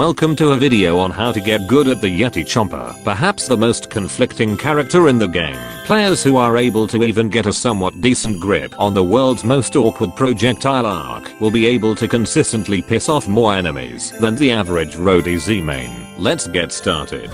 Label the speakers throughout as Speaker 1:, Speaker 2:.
Speaker 1: Welcome to a video on how to get good at the Yeti Chomper, perhaps the most conflicting character in the game. Players who are able to even get a somewhat decent grip on the world's most awkward projectile arc will be able to consistently piss off more enemies than the average roadie Z-main. Let's get started.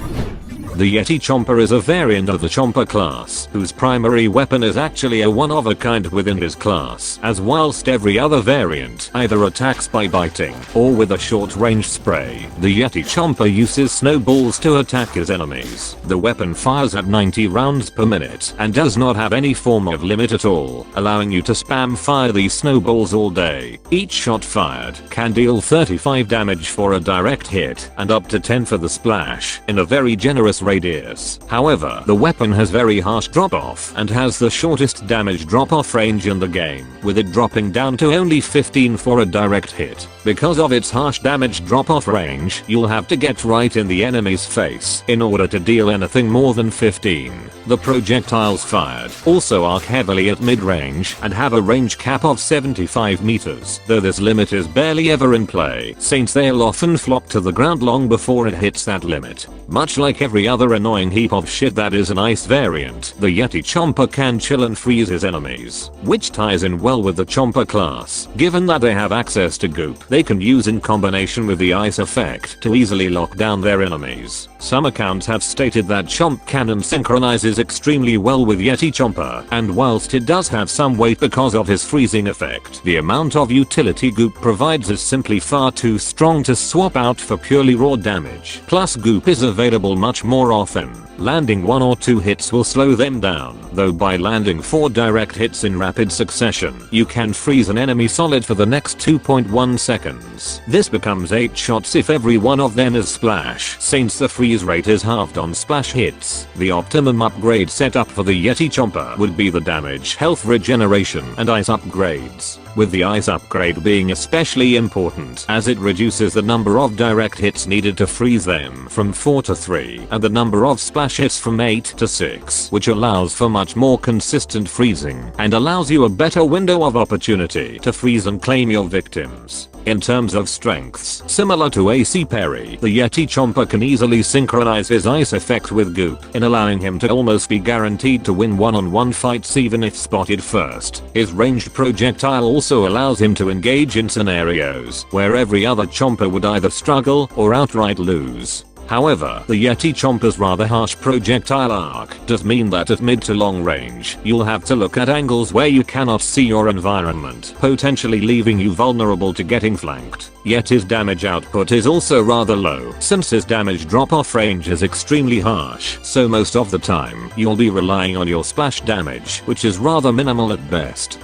Speaker 1: The Yeti Chomper is a variant of the Chomper class, whose primary weapon is actually a one-of-a-kind within his class, as whilst every other variant either attacks by biting or with a short-range spray. The Yeti Chomper uses snowballs to attack his enemies. The weapon fires at 90 rounds per minute and does not have any form of limit at all, allowing you to spam fire these snowballs all day. Each shot fired can deal 35 damage for a direct hit and up to 10 for the splash, in a very generous radius. However, the weapon has very harsh drop-off and has the shortest damage drop-off range in the game, with it dropping down to only 15 for a direct hit. Because of its harsh damage drop-off range, you'll have to get right in the enemy's face in order to deal anything more than 15. The projectiles fired also arc heavily at mid-range and have a range cap of 75 meters, though this limit is barely ever in play, since they'll often flop to the ground long before it hits that limit. Much like every other annoying heap of shit that is an ice variant, the Yeti Chomper can chill and freeze his enemies, which ties in well with the Chomper class, given that they have access to goop they can use in combination with the ice effect to easily lock down their enemies. Some accounts have stated that Chomp Cannon synchronizes extremely well with Yeti Chomper, and whilst it does have some weight because of his freezing effect, the amount of utility goop provides is simply far too strong to swap out for purely raw damage. Plus goop is available much more often. Landing 1 or 2 hits will slow them down, though by landing 4 direct hits in rapid succession, you can freeze an enemy solid for the next 2.1 seconds. This becomes 8 shots if every one of them is splash, since the freeze rate is halved on splash hits. The optimum upgrade setup for the Yeti Chomper would be the damage, health regeneration, and ice upgrades, with the ice upgrade being especially important as it reduces the number of direct hits needed to freeze them from 4 to 3 and the number of splash hits from 8 to 6, which allows for much more consistent freezing and allows you a better window of opportunity to freeze and claim your victims. In terms of strengths, similar to AC Parry, the Yeti Chomper can easily synchronize his ice effect with goop, in allowing him to almost be guaranteed to win one-on-one fights even if spotted first. His ranged projectile also allows him to engage in scenarios where every other Chomper would either struggle or outright lose. However, the Yeti Chomper's rather harsh projectile arc does mean that at mid to long range, you'll have to look at angles where you cannot see your environment, potentially leaving you vulnerable to getting flanked. Yet his damage output is also rather low, since his damage drop-off range is extremely harsh, so most of the time, you'll be relying on your splash damage, which is rather minimal at best.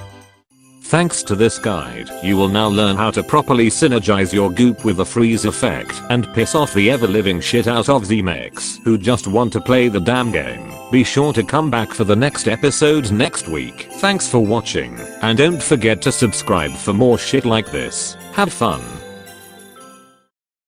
Speaker 1: Thanks to this guide, you will now learn how to properly synergize your goop with the freeze effect and piss off the ever-living shit out of Z-mechs who just want to play the damn game. Be sure to come back for the next episode next week. Thanks for watching, and don't forget to subscribe for more shit like this. Have fun.